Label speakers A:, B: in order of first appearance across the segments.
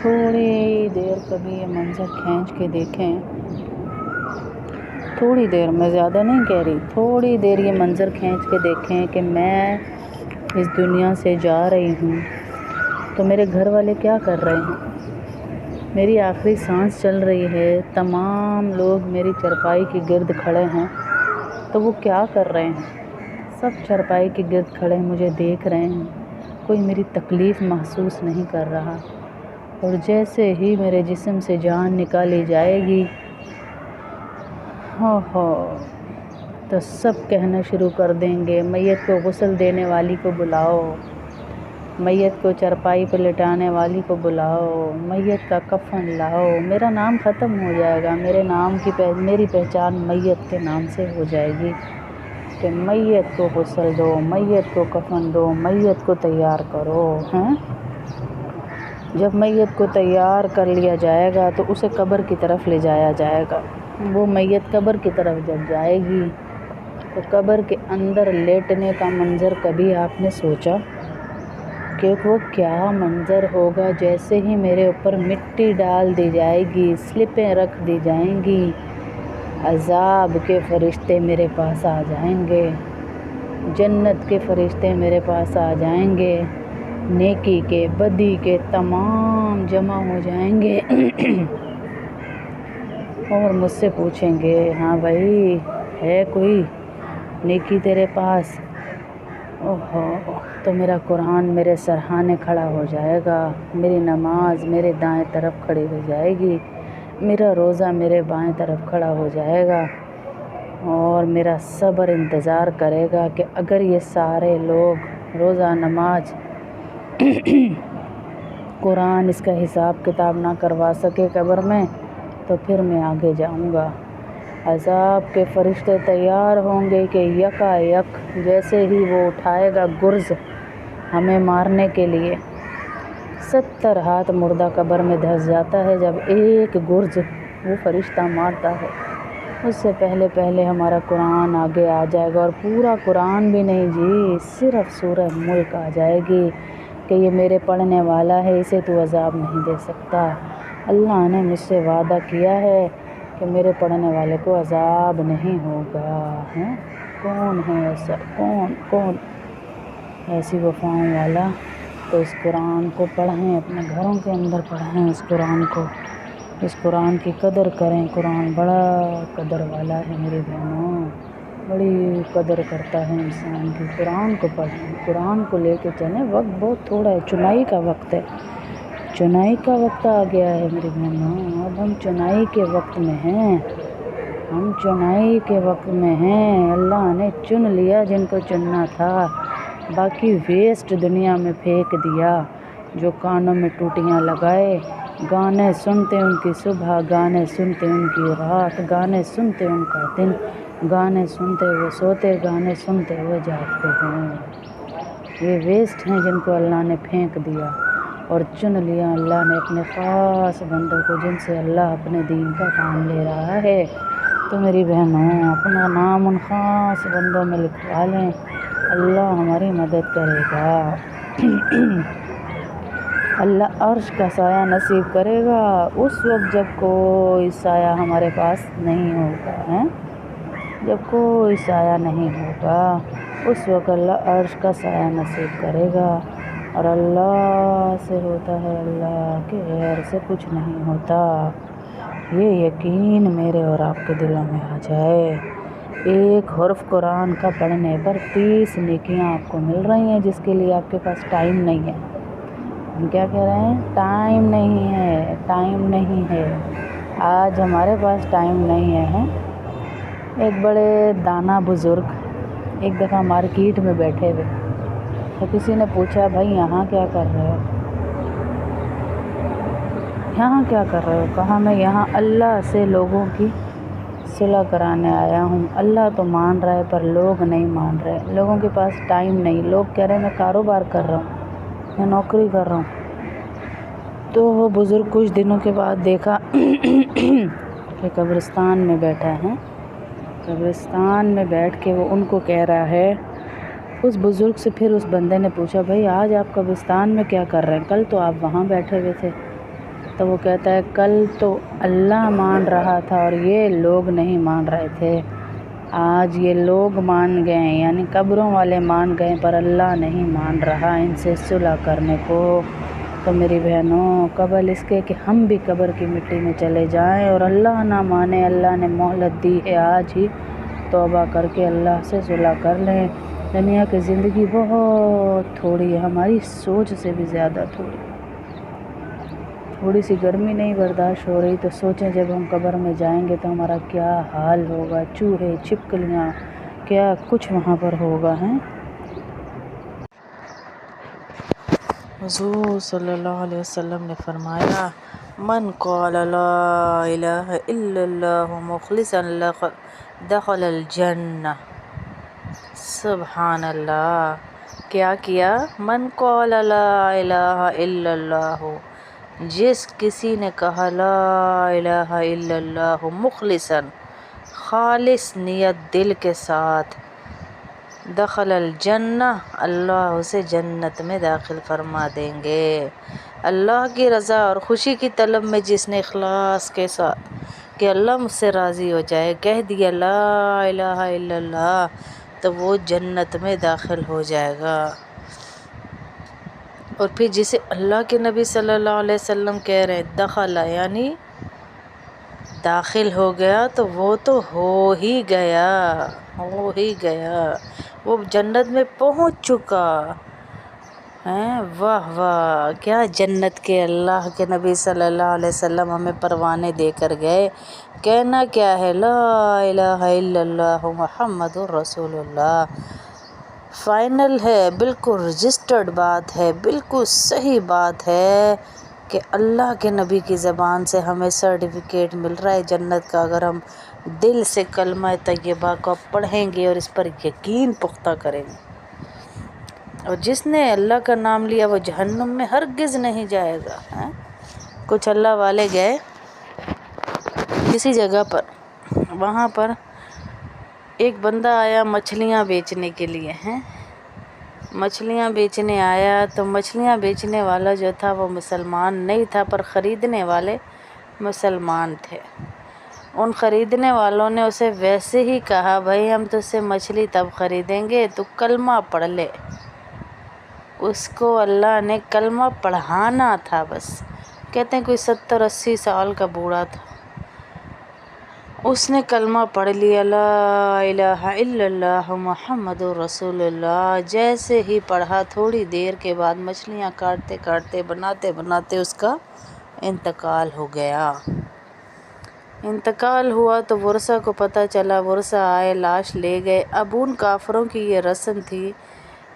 A: تھوڑی دیر کبھی یہ منظر کھینچ کے دیکھیں، تھوڑی دیر، میں زیادہ نہیں کہہ رہی، تھوڑی دیر یہ منظر کھینچ کے دیکھیں کہ میں اس دنیا سے جا رہی ہوں تو میرے گھر والے کیا کر رہے ہیں، میری آخری سانس چل رہی ہے، تمام لوگ میری چرپائی کے گرد کھڑے ہیں تو وہ کیا کر رہے ہیں، سب چرپائی کے گرد کھڑے مجھے دیکھ رہے ہیں، کوئی میری تکلیف محسوس نہیں کر رہا، اور جیسے ہی میرے جسم سے جان نکالی جائے گی تو سب کہنا شروع کر دیں گے، میت کو غسل دینے والی کو بلاؤ، میت کو چرپائی پہ لٹانے والی کو بلاؤ، میت کا کفن لاؤ، میرا نام ختم ہو جائے گا، میری پہچان میت کے نام سے ہو جائے گی کہ میت کو غسل دو، میت کو کفن دو، میت کو تیار کرو ہیں۔ جب میت کو تیار کر لیا جائے گا تو اسے قبر کی طرف لے جایا جائے گا، وہ میت قبر کی طرف جب جائے گی تو قبر کے اندر لیٹنے کا منظر کبھی آپ نے سوچا کہ وہ کیا منظر ہوگا؟ جیسے ہی میرے اوپر مٹی ڈال دی جائے گی، سلپیں رکھ دی جائیں گی، عذاب کے فرشتے میرے پاس آ جائیں گے، جنت کے فرشتے میرے پاس آ جائیں گے، نیکی کے بدی کے تمام جمع ہو جائیں گے اور مجھ سے پوچھیں گے، ہاں بھائی ہے کوئی نیکی تیرے پاس؟ تو میرا قرآن میرے سرہانے کھڑا ہو جائے گا، میری نماز میرے دائیں طرف کھڑی ہو جائے گی، میرا روزہ میرے بائیں طرف کھڑا ہو جائے گا، اور میرا صبر انتظار کرے گا کہ اگر یہ سارے لوگ روزہ نماز قرآن اس کا حساب کتاب نہ کروا سکے قبر میں تو پھر میں آگے جاؤں گا۔ عذاب کے فرشتے تیار ہوں گے کہ یکا یک جیسے ہی وہ اٹھائے گا گرز ہمیں مارنے کے لیے، 70 ہاتھ مردہ قبر میں دھس جاتا ہے جب ایک گرز وہ فرشتہ مارتا ہے، اس سے پہلے ہمارا قرآن آگے آ جائے گا، اور پورا قرآن بھی نہیں جی، صرف سورہ ملک آ جائے گی کہ یہ میرے پڑھنے والا ہے، اسے تو عذاب نہیں دے سکتا، اللہ نے مجھ سے وعدہ کیا ہے کہ میرے پڑھنے والے کو عذاب نہیں ہوگا۔ کون ہے ایسا، کون ایسی وفاؤں والا؟ تو اس قرآن کو پڑھیں، اپنے گھروں کے اندر پڑھیں اس قرآن کو، اس قرآن کی قدر کریں، قرآن بڑا قدر والا ہے میری بہنوں، بڑی قدر کرتا ہے انسان کی، قرآن کو پڑھیں، قرآن کو لے کے چلیں، وقت بہت تھوڑا ہے، چنائی کا وقت ہے، چنائی کا وقت آ گیا ہے میری بہنوں، اب ہم چنائی کے وقت میں ہیں، ہم چنائی کے وقت میں ہیں، اللہ نے چن لیا جن کو چننا تھا، باقی ویسٹ دنیا میں پھینک دیا، جو کانوں میں ٹوٹیاں لگائے، گانے سنتے ان کی صبح، گانے سنتے ان کی رات، گانے سنتے ان کا دن، گانے سنتے ہوئے سوتے، گانے سنتے ہوئے جاگتے ہیں، یہ ویسٹ ہیں جن کو اللہ نے پھینک دیا، اور چن لیا اللہ نے اپنے خاص بندوں کو جن سے اللہ اپنے دین کا کام لے رہا ہے۔ تو میری بہنوں اپنا نام ان خاص بندوں میں لکھوا لیں، اللہ ہماری مدد کرے گا، اللہ عرش کا سایہ نصیب کرے گا اس وقت جب کوئی سایہ ہمارے پاس نہیں ہوگا، جب کوئی سایہ نہیں ہوگا اس وقت اللہ عرش کا سایہ نصیب کرے گا، اور اللہ سے ہوتا ہے اللہ کے غیر سے کچھ نہیں ہوتا، یہ یقین میرے اور آپ کے دلوں میں آ جائے۔ ایک حرف قرآن کا پڑھنے پر 30 نیکیاں آپ کو مل رہی ہیں، جس کے لیے آپ کے پاس ٹائم نہیں ہے، ہم کیا کہہ رہے ہیں، ٹائم نہیں ہے، ٹائم نہیں ہے، آج ہمارے پاس ٹائم نہیں ہے۔ ایک بڑے دانا بزرگ ایک دفعہ مارکیٹ میں بیٹھے ہوئے تو کسی نے پوچھا، بھائی یہاں کیا کر رہے ہو؟ یہاں کیا کر رہے ہو؟ کہا میں یہاں اللہ سے لوگوں کی صلح کرانے آیا ہوں، اللہ تو مان رہا ہے پر لوگ نہیں مان رہے، لوگوں کے پاس ٹائم نہیں، لوگ کہہ رہے ہیں میں کاروبار کر رہا ہوں، میں نوکری کر رہا ہوں۔ تو وہ بزرگ کچھ دنوں کے بعد دیکھا کہ قبرستان میں بیٹھا ہے، قبرستان میں بیٹھ کے وہ ان کو کہہ رہا ہے، اس بزرگ سے پھر اس بندے نے پوچھا، بھائی آج آپ قبرستان میں کیا کر رہے ہیں؟ کل تو آپ وہاں بیٹھے ہوئے تھے۔ تو وہ کہتا ہے کل تو اللہ مان رہا تھا اور یہ لوگ نہیں مان رہے تھے، آج یہ لوگ مان گئے ہیں، یعنی قبروں والے مان گئے پر اللہ نہیں مان رہا ان سے صلح کرنے کو۔ تو میری بہنوں، قبل اس کے کہ ہم بھی قبر کی مٹی میں چلے جائیں اور اللہ نہ مانے، اللہ نے مہلت دی ہے، آج ہی توبہ کر کے اللہ سے صلح کر لیں۔ دنیا کی زندگی بہت تھوڑی ہے، ہماری سوچ سے بھی زیادہ تھوڑی سی گرمی نہیں برداشت ہو رہی، تو سوچیں جب ہم قبر میں جائیں گے تو ہمارا کیا حال ہوگا، چوہے چھپکلیاں کیا کچھ وہاں پر ہوگا ہیں۔ حضور صلی اللہ علیہ وسلم نے فرمایا من قال لا الہ الا اللہ مخلصا دخل الجنہ۔ سبحان اللہ، کیا کیا؟ من قال لا الہ الا اللہ، جس کسی نے کہا لا الہ الا اللہ مخلصا، خالص نیت دل کے ساتھ، دخل الجنہ، اللہ اسے جنت میں داخل فرما دیں گے۔ اللہ کی رضا اور خوشی کی طلب میں جس نے اخلاص کے ساتھ کہ اللہ مجھ سے راضی ہو جائے کہہ دیا لا الہ الا اللہ، تو وہ جنت میں داخل ہو جائے گا۔ اور پھر جسے اللہ کے نبی صلی اللہ علیہ وسلم کہہ رہے ہیں دخل یعنی داخل ہو گیا، تو وہ تو ہو ہی گیا، وہ جنت میں پہنچ چکا ہے۔ واہ واہ، کیا جنت کے اللہ کے نبی صلی اللہ علیہ وسلم ہمیں پروانے دے کر گئے۔ کہنا کیا ہے؟ لا الہ الا اللہ محمد رسول اللہ، فائنل ہے، بالکل رجسٹرڈ بات ہے، بالکل صحیح بات ہے کہ اللہ کے نبی کی زبان سے ہمیں سرٹیفکیٹ مل رہا ہے جنت کا، اگر ہم دل سے کلمہ طیبہ کو پڑھیں گے اور اس پر یقین پختہ کریں گے۔ اور جس نے اللہ کا نام لیا وہ جہنم میں ہرگز نہیں جائے گا۔ کچھ اللہ والے گئے کسی جگہ پر، وہاں پر ایک بندہ آیا مچھلیاں بیچنے کے لیے، مچھلیاں بیچنے آیا، تو مچھلیاں بیچنے والا جو تھا وہ مسلمان نہیں تھا، پر خریدنے والے مسلمان تھے۔ ان خریدنے والوں نے اسے ویسے ہی کہا بھائی ہم تجھ سے مچھلی تب خریدیں گے تو کلمہ پڑھ لے۔ اس کو اللہ نے کلمہ پڑھانا تھا بس، کہتے ہیں کوئی 70-80 سال کا بوڑھا تھا، اس نے کلمہ پڑھ لیا لا الہ الا اللہ محمد رسول اللہ۔ جیسے ہی پڑھا تھوڑی دیر کے بعد مچھلیاں کاٹتے کاٹتے بناتے بناتے اس کا انتقال ہو گیا۔ انتقال ہوا تو ورثہ کو پتہ چلا، ورثہ آئے لاش لے گئے۔ اب ان کافروں کی یہ رسم تھی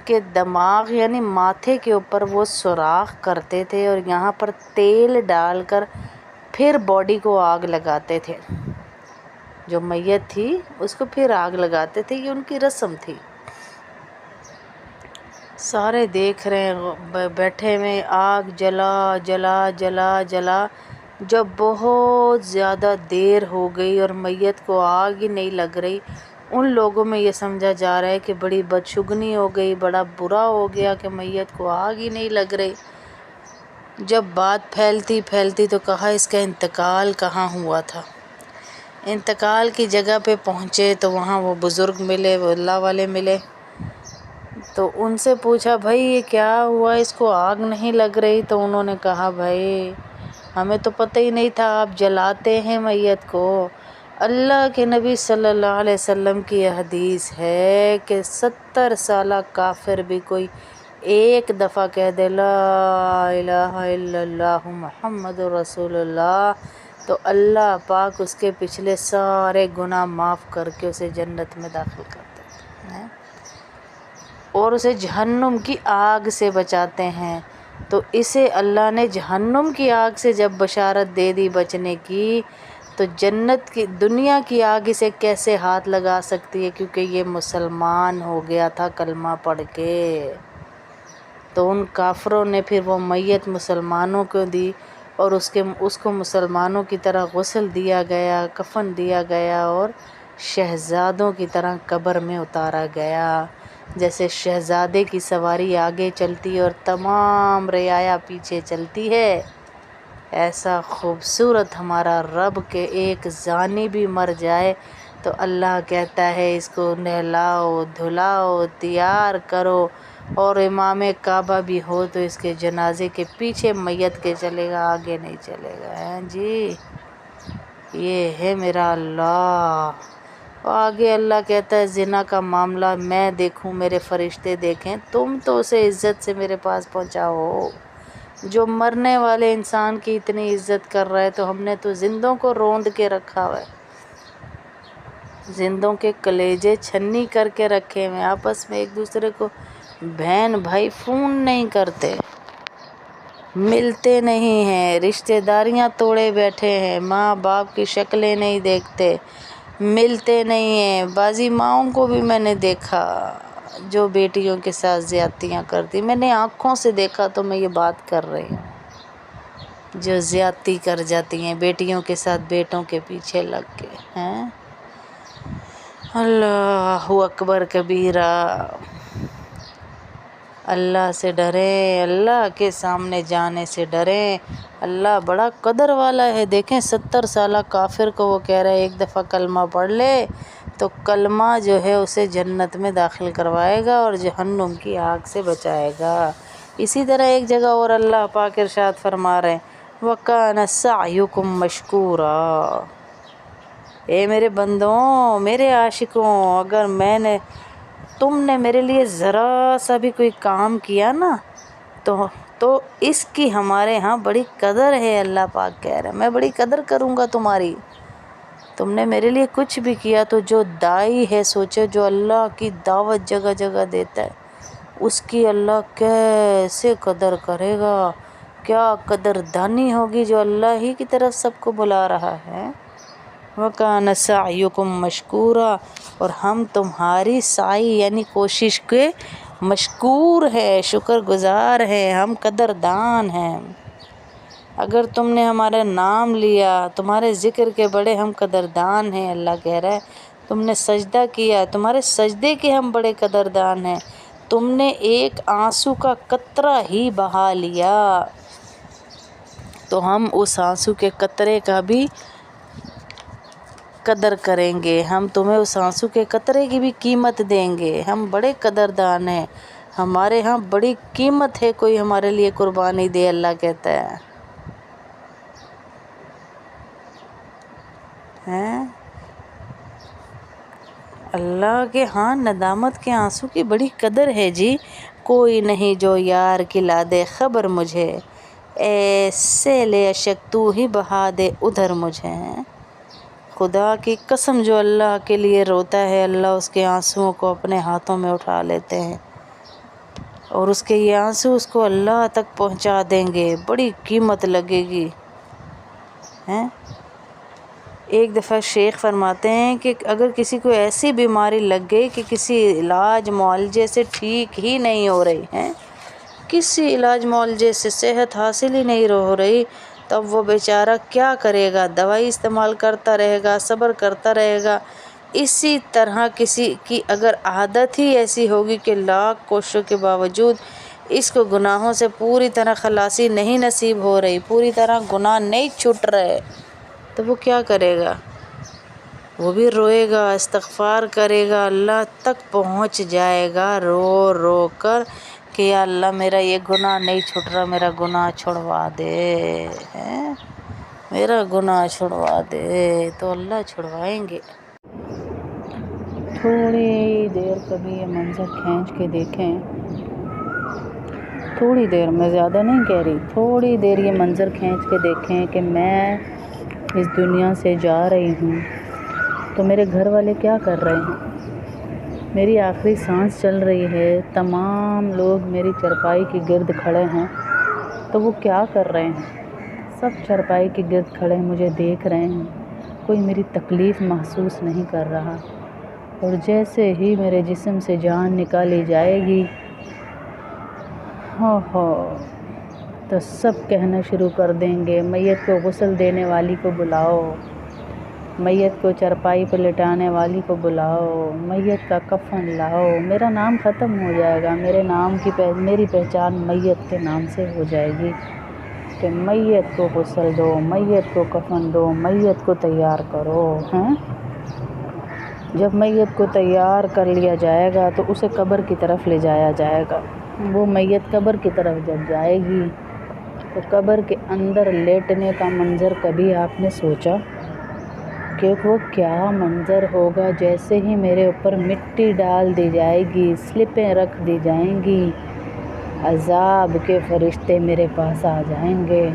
A: کہ دماغ یعنی ماتھے کے اوپر وہ سوراخ کرتے تھے اور یہاں پر تیل ڈال کر پھر باڈی کو آگ لگاتے تھے، جو میت تھی اس کو پھر آگ لگاتے تھے، یہ ان کی رسم تھی۔ سارے دیکھ رہے ہیں بیٹھے میں، آگ جلا جلا جلا جلا، جب بہت زیادہ دیر ہو گئی اور میت کو آگ ہی نہیں لگ رہی، ان لوگوں میں یہ سمجھا جا رہا ہے کہ بڑی بدشگنی ہو گئی، بڑا برا ہو گیا کہ میت کو آگ ہی نہیں لگ رہی۔ جب بات پھیلتی پھیلتی تو کہا اس کا انتقال کہاں ہوا تھا۔ انتقال کی جگہ پہ پہنچے تو وہاں وہ بزرگ ملے، وہ اللہ والے ملے، تو ان سے پوچھا بھائی یہ کیا ہوا، اس کو آگ نہیں لگ رہی؟ تو انہوں نے کہا بھائی ہمیں تو پتہ ہی نہیں تھا آپ جلاتے ہیں میت کو۔ اللہ کے نبی صلی اللہ علیہ وسلم کی یہ حدیث ہے کہ 70 سالہ کافر بھی کوئی ایک دفعہ کہہ دے لا الہ الا اللہ محمد رسول اللہ، تو اللہ پاک اس کے پچھلے سارے گناہ معاف کر کے اسے جنت میں داخل کر دیتے ہیں اور اسے جہنم کی آگ سے بچاتے ہیں۔ تو اسے اللہ نے جہنم کی آگ سے جب بشارت دے دی بچنے کی، تو جنت کی دنیا کی آگ اسے کیسے ہاتھ لگا سکتی ہے، کیونکہ یہ مسلمان ہو گیا تھا کلمہ پڑھ کے۔ تو ان کافروں نے پھر وہ میت مسلمانوں کو دی اور اس کو مسلمانوں کی طرح غسل دیا گیا، کفن دیا گیا اور شہزادوں کی طرح قبر میں اتارا گیا۔ جیسے شہزادے کی سواری آگے چلتی اور تمام رعایا پیچھے چلتی ہے، ایسا خوبصورت ہمارا رب کہ ایک زانی بھی مر جائے تو اللہ کہتا ہے اس کو نہلاؤ دھلاؤ تیار کرو، اور امام کعبہ بھی ہو تو اس کے جنازے کے پیچھے میت کے چلے گا، آگے نہیں چلے گا۔ ہیں جی، یہ ہے میرا اللہ۔ آگے اللہ کہتا ہے زنا کا معاملہ میں دیکھوں، میرے فرشتے دیکھیں، تم تو اسے عزت سے میرے پاس پہنچاؤ۔ جو مرنے والے انسان کی اتنی عزت کر رہا ہے تو ہم نے تو زندوں کو روند کے رکھا ہوا ہے، زندوں کے کلیجے چھنی کر کے رکھے ہوئے، آپس میں ایک دوسرے کو بہن بھائی فون نہیں کرتے، ملتے نہیں ہیں، رشتہ داریاں توڑے بیٹھے ہیں، ماں باپ کی شکلیں نہیں دیکھتے، ملتے نہیں ہیں۔ بعضی ماؤں کو بھی میں نے دیکھا جو بیٹیوں کے ساتھ زیادتیاں کرتی، میں نے آنکھوں سے دیکھا تو میں یہ بات کر رہی ہوں، جو زیادتی کر جاتی ہیں بیٹیوں کے ساتھ بیٹوں کے پیچھے لگ کے ہیں۔ اللہ اکبر کبیرہ۔ اللہ سے ڈریں، اللہ کے سامنے جانے سے ڈریں، اللہ بڑا قدر والا ہے۔ دیکھیں 70 سالہ کافر کو وہ کہہ رہا ہے ایک دفعہ کلمہ پڑھ لے تو کلمہ جو ہے اسے جنت میں داخل کروائے گا اور جہنم کی آگ سے بچائے گا۔ اسی طرح ایک جگہ اور اللہ پاک ارشاد فرما رہے ہیں وَكَانَ سَعْيُكُمْ مَشْكُورًا۔ اے میرے بندوں، میرے عاشقوں، اگر تم نے میرے لیے ذرا سا بھی کوئی کام کیا نا تو اس کی ہمارے ہاں بڑی قدر ہے۔ اللہ پاک کہہ رہے ہیں میں بڑی قدر کروں گا تمہاری، تم نے میرے لیے کچھ بھی کیا تو جو دائی ہے، سوچے جو اللہ کی دعوت جگہ جگہ دیتا ہے اس کی اللہ کیسے قدر کرے گا، کیا قدر دانی ہوگی جو اللہ ہی کی طرف سب کو بلا رہا ہے۔ وَكَانَ سَعْيُكُمْ مَشْكُورًا، اور ہم تمہاری سعی یعنی کوشش کے مشکور ہے، شکر گزار ہے، ہم قدردان ہیں۔ اگر تم نے ہمارا نام لیا، تمہارے ذکر کے بڑے ہم قدردان ہیں۔ اللہ کہہ رہا ہے تم نے سجدہ کیا، تمہارے سجدے کے ہم بڑے قدردان ہیں۔ تم نے ایک آنسو کا قطرہ ہی بہا لیا تو ہم اس آنسو کے قطرے کا بھی قدر کریں گے، ہم تمہیں اس آنسو کے قطرے کی بھی قیمت دیں گے۔ ہم بڑے قدردان ہیں، ہمارے ہاں بڑی قیمت ہے کوئی ہمارے لیے قربانی دے۔ اللہ کہتا ہے اللہ کے ہاں ندامت کے آنسو کی بڑی قدر ہے جی۔ کوئی نہیں جو یار کی لا دے خبر مجھے، ایسے لے عشق تو ہی بہا دے ادھر مجھے۔ خدا کی قسم جو اللہ کے لیے روتا ہے اللہ اس کے آنسوؤں کو اپنے ہاتھوں میں اٹھا لیتے ہیں اور اس کے یہ آنسو اس کو اللہ تک پہنچا دیں گے، بڑی قیمت لگے گی۔ ایک دفعہ شیخ فرماتے ہیں کہ اگر کسی کو ایسی بیماری لگ گئی کہ کسی علاج معالجے سے ٹھیک ہی نہیں ہو رہی ہے، کسی علاج معالجے سے صحت حاصل ہی نہیں ہو رہی، تب وہ بیچارہ کیا کرے گا؟ دوائی استعمال کرتا رہے گا، صبر کرتا رہے گا۔ اسی طرح کسی کی اگر عادت ہی ایسی ہوگی کہ لاکھ کوششوں کے باوجود اس کو گناہوں سے پوری طرح خلاصی نہیں نصیب ہو رہی، پوری طرح گناہ نہیں چھٹ رہے، تو وہ کیا کرے گا؟ وہ بھی روئے گا، استغفار کرے گا، اللہ تک پہنچ جائے گا رو رو کر کہ یا اللہ میرا یہ گناہ نہیں چھٹ رہا، میرا گناہ چھڑوا دے، میرا گناہ چھڑوا دے، تو اللہ چھڑوائیں گے۔ تھوڑی دیر کبھی یہ منظر کھینچ کے دیکھیں، تھوڑی دیر، میں زیادہ نہیں کہہ رہی، تھوڑی دیر یہ منظر کھینچ کے دیکھیں کہ میں اس دنیا سے جا رہی ہوں تو میرے گھر والے کیا کر رہے ہیں، میری آخری سانس چل رہی ہے، تمام لوگ میری چرپائی کے گرد کھڑے ہیں تو وہ کیا کر رہے ہیں؟ سب چرپائی کے گرد کھڑے مجھے دیکھ رہے ہیں، کوئی میری تکلیف محسوس نہیں کر رہا، اور جیسے ہی میرے جسم سے جان نکالی جائے گی تو سب کہنا شروع کر دیں گے میت کو غسل دینے والی کو بلاؤ، میت کو چرپائی پہ لٹانے والی کو بلاؤ، میت کا کفن لاؤ، میرا نام ختم ہو جائے گا، میری پہچان میت کے نام سے ہو جائے گی۔ کہ میت کو غسل دو، میت کو کفن دو، میت کو تیار کرو ہیں۔ جب میت کو تیار کر لیا جائے گا تو اسے قبر کی طرف لے جایا جائے گا۔ وہ میت قبر کی طرف جب جائے گی تو قبر کے اندر لیٹنے کا منظر کبھی آپ نے سوچا کہ وہ کیا منظر ہوگا؟ جیسے ہی میرے اوپر مٹی ڈال دی جائے گی، سلپیں رکھ دی جائیں گی، عذاب کے فرشتے میرے پاس آ جائیں گے،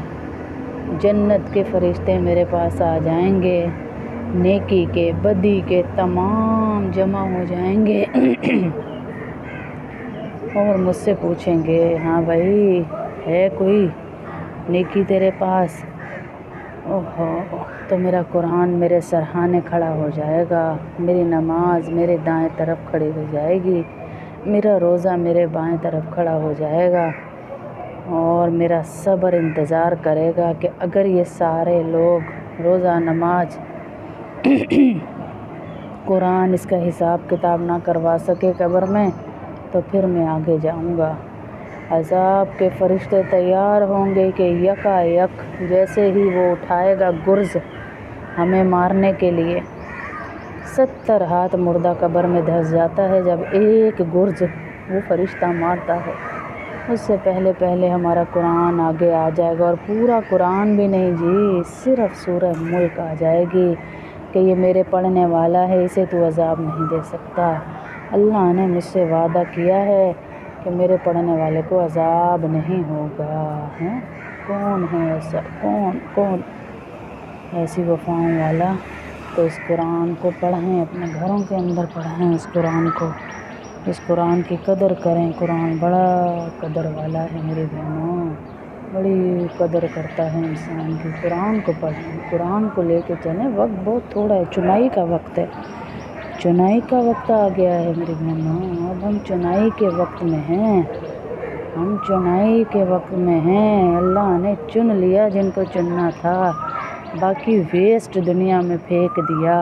A: جنت کے فرشتے میرے پاس آ جائیں گے، نیکی کے بدی کے تمام جمع ہو جائیں گے اور مجھ سے پوچھیں گے ہاں بھائی ہے کوئی نیکی تیرے پاس؟ اوہو، تو میرا قرآن میرے سرہانے کھڑا ہو جائے گا، میری نماز میرے دائیں طرف کھڑی ہو جائے گی، میرا روزہ میرے بائیں طرف کھڑا ہو جائے گا، اور میرا صبر انتظار کرے گا کہ اگر یہ سارے لوگ روزہ نماز قرآن اس کا حساب کتاب نہ کروا سکے قبر میں تو پھر میں آگے جاؤں گا۔ عذاب کے فرشتے تیار ہوں گے کہ یکا یک جیسے ہی وہ اٹھائے گا گرز ہمیں مارنے کے لیے، 70 ہاتھ مردہ قبر میں دھس جاتا ہے جب ایک گرز وہ فرشتہ مارتا ہے۔ اس سے پہلے ہمارا قرآن آگے آ جائے گا، اور پورا قرآن بھی نہیں جی، صرف سورہ ملک آ جائے گی کہ یہ میرے پڑھنے والا ہے، اسے تو عذاب نہیں دے سکتا۔ اللہ نے مجھ سے وعدہ کیا ہے کہ میرے پڑھنے والے کو عذاب نہیں ہوگا۔ ہیں کون ہے ایسا؟ کون ایسی وفاؤں والا؟ تو اس قرآن کو پڑھیں، اپنے گھروں کے اندر پڑھیں اس قرآن کو، اس قرآن کی قدر کریں۔ قرآن بڑا قدر والا ہے میری بہنوں، بڑی قدر کرتا ہے انسان کی۔ قرآن کو پڑھیں، قرآن کو لے کے چلیں۔ وقت بہت تھوڑا ہے، چنائی کا وقت ہے، چنائی کا وقت آ گیا ہے میری بہنوں۔ اب ہم چنائی کے وقت میں ہیں، ہم چنائی کے وقت میں ہیں۔ اللہ نے چن لیا جن کو چننا تھا، باقی ویسٹ دنیا میں پھینک دیا۔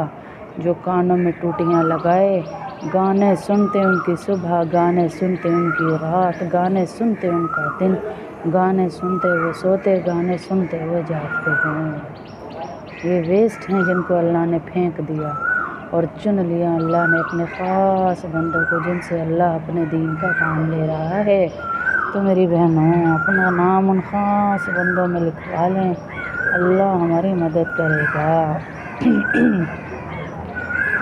A: جو کانوں میں ٹوٹیاں لگائے، گانے سنتے ان کی صبح، گانے سنتے ان کی رات، گانے سنتے ان کا دن، گانے سنتے وہ سوتے، گانے سنتے وہ جاگتے ہیں۔ یہ ویسٹ ہیں جن کو اللہ نے پھینک دیا، اور چن لیا اللہ نے اپنے خاص بندوں کو جن سے اللہ اپنے دین کا کام لے رہا ہے۔ تو میری بہنوں اپنا نام ان خاص بندوں میں لکھوا لیں، اللہ ہماری مدد کرے گا۔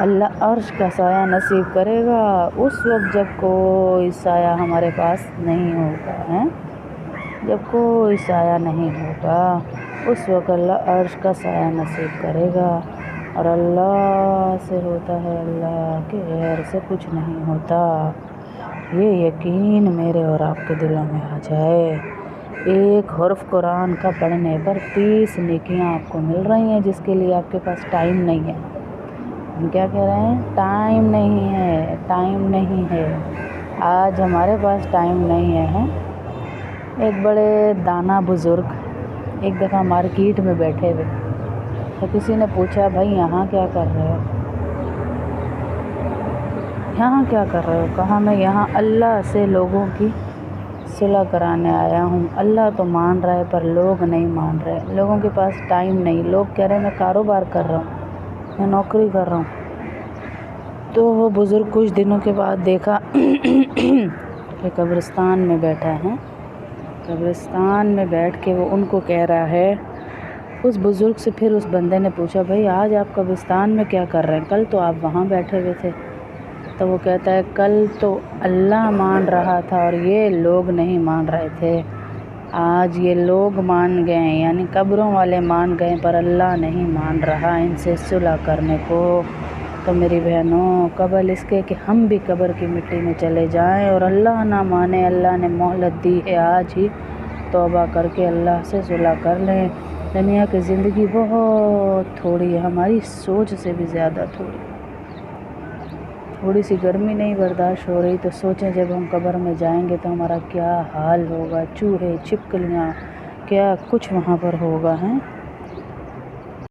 A: اللہ عرش کا سایہ نصیب کرے گا اس وقت جب کوئی سایہ ہمارے پاس نہیں ہوگا، ہیں جب کوئی سایہ نہیں ہوگا، اس وقت اللہ عرش کا سایہ نصیب کرے گا۔ اور اللہ سے ہوتا ہے، اللہ کے غیر سے کچھ نہیں ہوتا۔ یہ یقین میرے اور آپ کے دلوں میں آ جائے۔ ایک حرف قرآن کا پڑھنے پر 30 نیکیاں آپ کو مل رہی ہیں، جس کے لیے آپ کے پاس ٹائم نہیں ہے۔ ہم کیا کہہ رہے ہیں؟ ٹائم نہیں ہے، ٹائم نہیں ہے۔ آج ہمارے پاس ٹائم نہیں ہے۔ ایک بڑے دانا بزرگ ایک دفعہ مارکیٹ میں بیٹھے ہوئے، تو کسی نے پوچھا بھائی یہاں کیا کر رہے ہو؟ یہاں کیا کر رہے ہو؟ کہا میں یہاں اللہ سے لوگوں کی صلح کرانے آیا ہوں۔ اللہ تو مان رہا ہے پر لوگ نہیں مان رہے، لوگوں کے پاس ٹائم نہیں۔ لوگ کہہ رہے ہیں میں کاروبار کر رہا ہوں، میں نوکری کر رہا ہوں۔ تو وہ بزرگ کچھ دنوں کے بعد دیکھا کہ قبرستان میں بیٹھا ہے، قبرستان میں بیٹھ کے وہ ان کو کہہ رہا ہے۔ اس بزرگ سے پھر اس بندے نے پوچھا بھائی آج آپ قبرستان میں کیا کر رہے ہیں؟ کل تو آپ وہاں بیٹھے ہوئے تھے۔ تو وہ کہتا ہے کل تو اللہ مان رہا تھا اور یہ لوگ نہیں مان رہے تھے، آج یہ لوگ مان گئے ہیں، یعنی قبروں والے مان گئے پر اللہ نہیں مان رہا ان سے صلح کرنے کو۔ تو میری بہنوں قبل اس کے کہ ہم بھی قبر کی مٹی میں چلے جائیں اور اللہ نہ مانے، اللہ نے مہلت دی ہے، آج ہی توبہ کر کے اللہ سے صلح کر لیں۔ دنیا کی زندگی بہت تھوڑی ہے، ہماری سوچ سے بھی زیادہ تھوڑی۔ تھوڑی سی گرمی نہیں برداشت ہو رہی تو سوچیں جب ہم قبر میں جائیں گے تو ہمارا کیا حال ہوگا، چوہے چھپکلیاں کیا کچھ وہاں پر ہوگا، ہیں۔